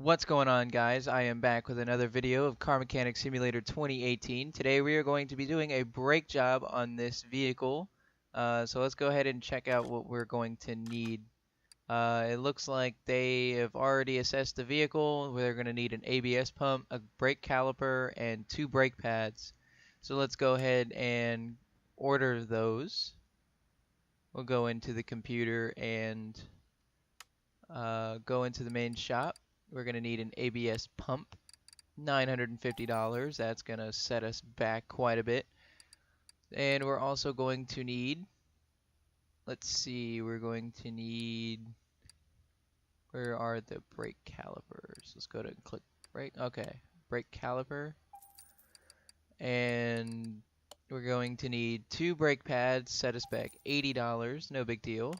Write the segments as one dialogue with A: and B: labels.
A: What's going on, guys? I am back with another video of Car Mechanic Simulator 2018. Today we are going to be doing a brake job on this vehicle. So let's go ahead and check out what we're going to need. It looks like they have already assessed the vehicle. They're going to need an ABS pump, a brake caliper, and 2 brake pads. So let's go ahead and order those. We'll go into the computer and go into the main shop. We're going to need an ABS pump, $950. That's going to set us back quite a bit. And we're also going to need, let's see, we're going to need, where are the brake calipers? Let's go to click brake. Okay, brake caliper. And we're going to need 2 brake pads, set us back $80, no big deal.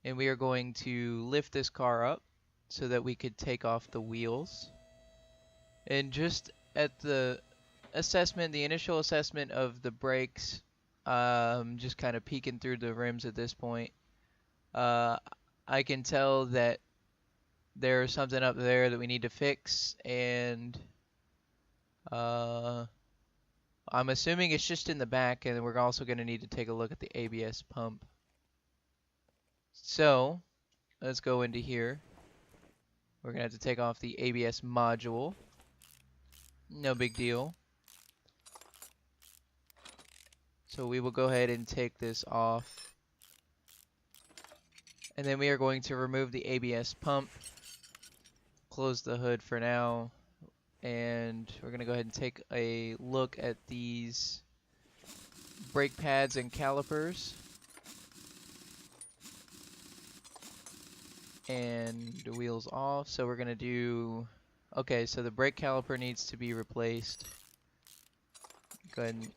A: And we are going to lift this car up so that we could take off the wheels. And just at the assessment, the initial assessment of the brakes, just kind of peeking through the rims at this point, I can tell that there's something up there that we need to fix, and I'm assuming it's just in the back, and we're also going to need to take a look at the ABS pump. So, let's go into here. We're going to have to take off the ABS module. No big deal. So we will go ahead and take this off. And then we are going to remove the ABS pump. Close the hood for now. And we're going to go ahead and take a look at these brake pads and calipers. And the wheels off. So we're going to do... Okay, so the brake caliper needs to be replaced. Go ahead and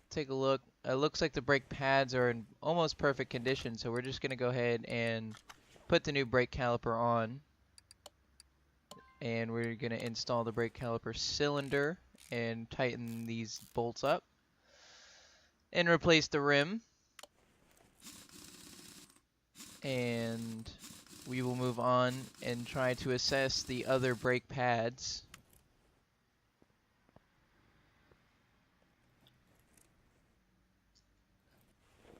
A: take a look. It looks like the brake pads are in almost perfect condition, so we're just going to go ahead and put the new brake caliper on. And we're going to install the brake caliper cylinder and tighten these bolts up. And replace the rim. And we will move on and try to assess the other brake pads.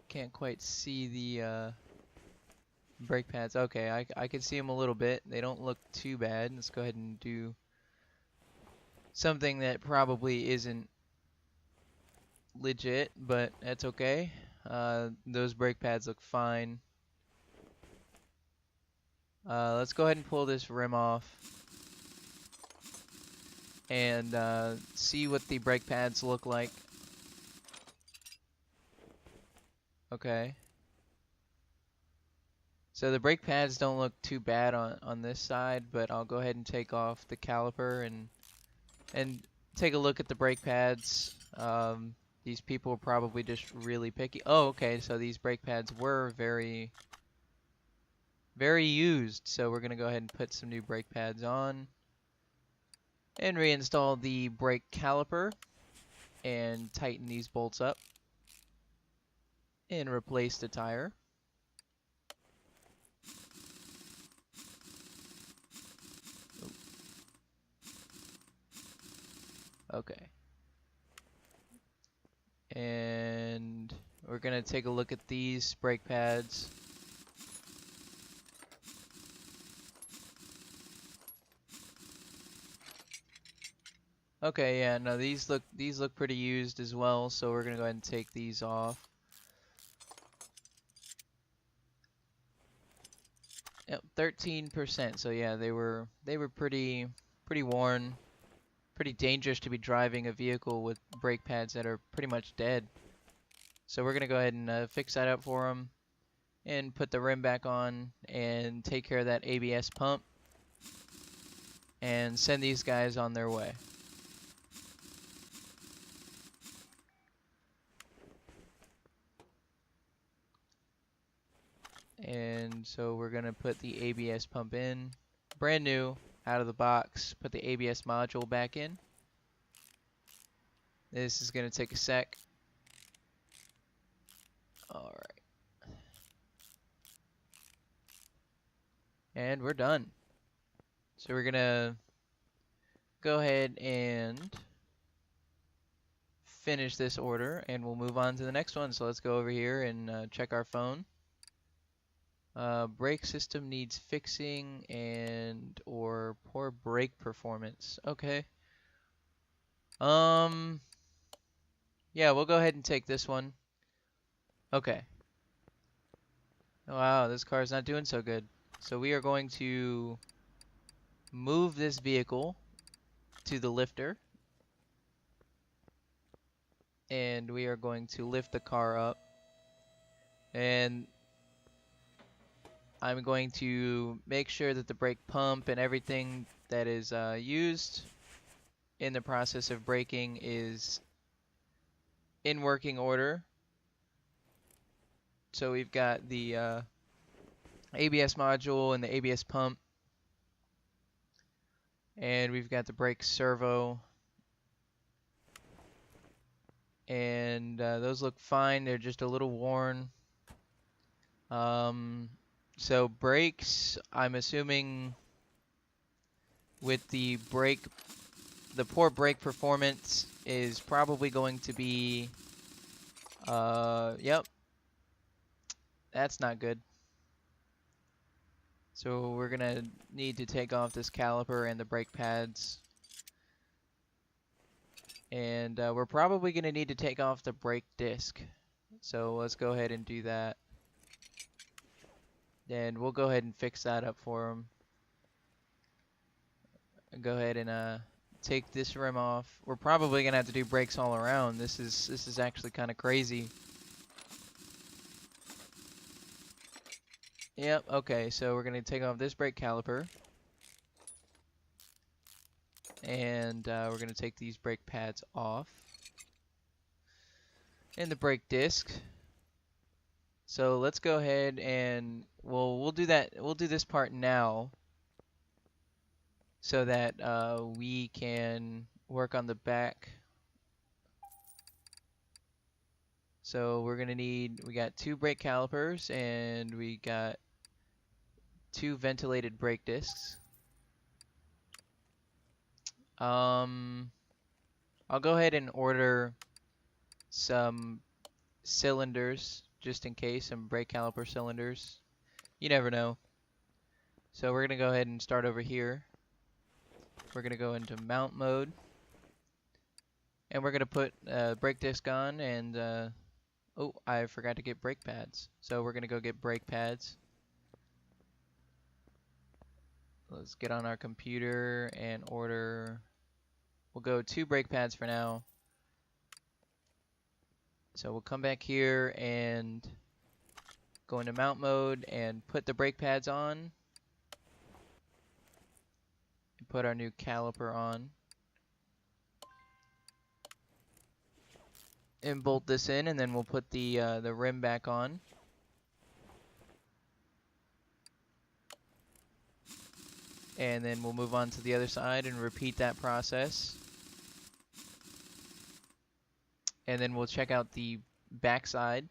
A: Can't quite see the brake pads. Okay, I can see them a little bit. They don't look too bad. Let's go ahead and do something that probably isn't legit, but that's okay. Those brake pads look fine. Let's go ahead and pull this rim off and see what the brake pads look like. Okay. So the brake pads don't look too bad on this side, but I'll go ahead and take off the caliper and take a look at the brake pads. These people are probably just really picky. Oh, okay, so these brake pads were very, very used. So we're going to go ahead and put some new brake pads on. And reinstall the brake caliper. And tighten these bolts up. And replace the tire. Okay. And we're going to take a look at these brake pads. Okay, yeah, no, these look pretty used as well, so we're going to go ahead and take these off. Yep, 13%. So yeah, they were pretty worn. Pretty dangerous to be driving a vehicle with brake pads that are pretty much dead. So we're going to go ahead and fix that up for them and put the rim back on and take care of that ABS pump and send these guys on their way. And so we're going to put the ABS pump in, brand new, out of the box, put the ABS module back in. This is going to take a sec. Alright. And we're done. So we're gonna go ahead and finish this order and we'll move on to the next one. So let's go over here and check our phone. Brake system needs fixing and or poor brake performance. Okay. Yeah, we'll go ahead and take this one. Okay. Wow, this car's not doing so good. So we are going to move this vehicle to the lifter. And we are going to lift the car up. And I'm going to make sure that the brake pump and everything that is used in the process of braking is in working order. So we've got the ABS module and the ABS pump, and we've got the brake servo, and those look fine. They're just a little worn. So brakes, I'm assuming with the poor brake performance is probably going to be, yep, that's not good. So we're gonna need to take off this caliper and the brake pads. And we're probably gonna need to take off the brake disc. So let's go ahead and do that. And we'll go ahead and fix that up for him. Go ahead and take this rim off. We're probably gonna have to do brakes all around. This is actually kind of crazy. Yep, okay, so we're gonna take off this brake caliper. And we're gonna take these brake pads off. And the brake disc. So let's go ahead and we'll do that. We'll do this part now, so that we can work on the back. So we're gonna need. We got 2 brake calipers and we got 2 ventilated brake discs. I'll go ahead and order some cylinders just in case, some brake caliper cylinders. You never know. So we're gonna go ahead and start over here. We're gonna go into mount mode, and we're gonna put brake disc on. And oh, I forgot to get brake pads. So we're gonna go get brake pads. Let's get on our computer and order. We'll go 2 brake pads for now. So we'll come back here and go into mount mode and put the brake pads on. And put our new caliper on. And bolt this in, and then we'll put the rim back on. And then we'll move on to the other side and repeat that process. And then we'll check out the back side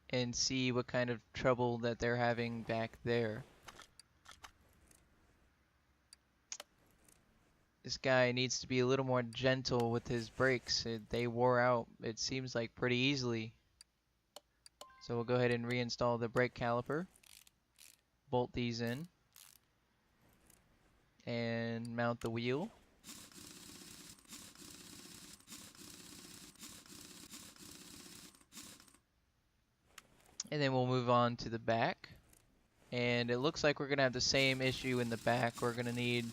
A: and see what kind of trouble that they're having back there. This guy needs to be a little more gentle with his brakes. They wore out, it seems like, pretty easily. So we'll go ahead and reinstall the brake caliper. Bolt these in. And mount the wheel. And then we'll move on to the back. And it looks like we're gonna have the same issue in the back. We're gonna need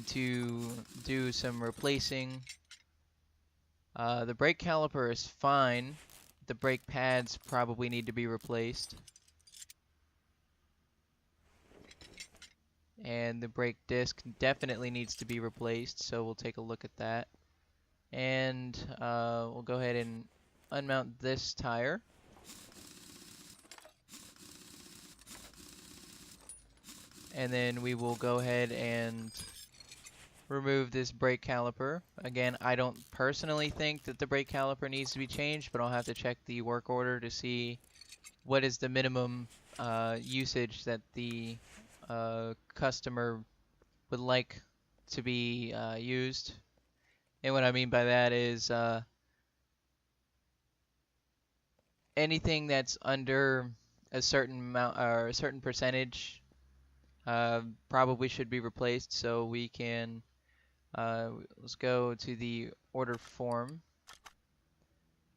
A: to do some replacing. The brake caliper is fine. The brake pads probably need to be replaced. And the brake disc definitely needs to be replaced, so we'll take a look at that. And we'll go ahead and unmount this tire. And then we will go ahead and remove this brake caliper. Again, I don't personally think that the brake caliper needs to be changed, but I'll have to check the work order to see what is the minimum usage that the a customer would like to be used. And what I mean by that is anything that's under a certain amount or a certain percentage probably should be replaced. So we can let's go to the order form.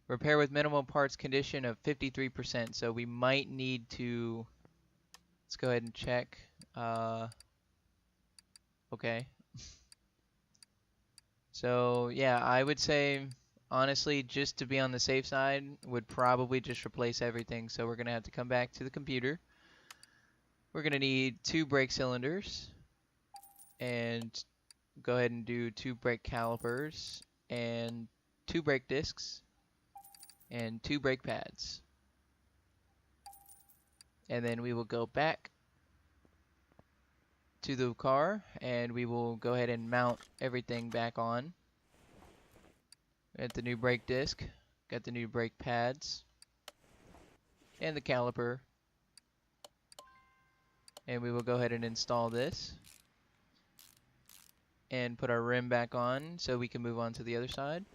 A: Repair with minimal parts condition of 53%. So we might need to, let's go ahead and check. Okay. So yeah, I would say honestly, just to be on the safe side, would probably just replace everything. So we're gonna have to come back to the computer. We're gonna need 2 brake cylinders and go ahead and do 2 brake calipers and 2 brake discs and 2 brake pads. And then we will go back to the car and we will go ahead and mount everything back on. Got the new brake disc, got the new brake pads, and the caliper. And we will go ahead and install this and put our rim back on so we can move on to the other side.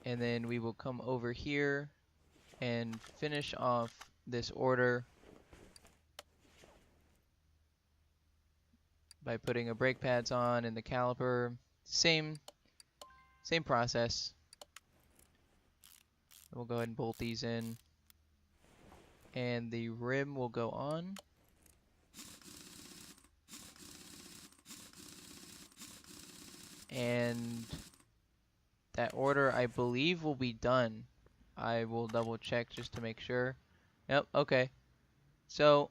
A: And then we will come over here and finish off this order by putting a brake pads on and the caliper. Same process. We'll go ahead and bolt these in. And the rim will go on. And that order, I believe, will be done. I will double check just to make sure. Yep, okay. So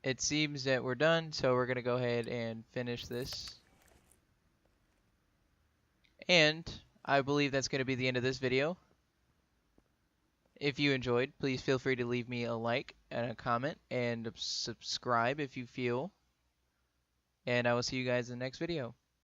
A: it seems that we're done, so we're gonna go ahead and finish this. And I believe that's gonna be the end of this video. If you enjoyed, please feel free to leave me a like and a comment and subscribe if you feel. And I will see you guys in the next video.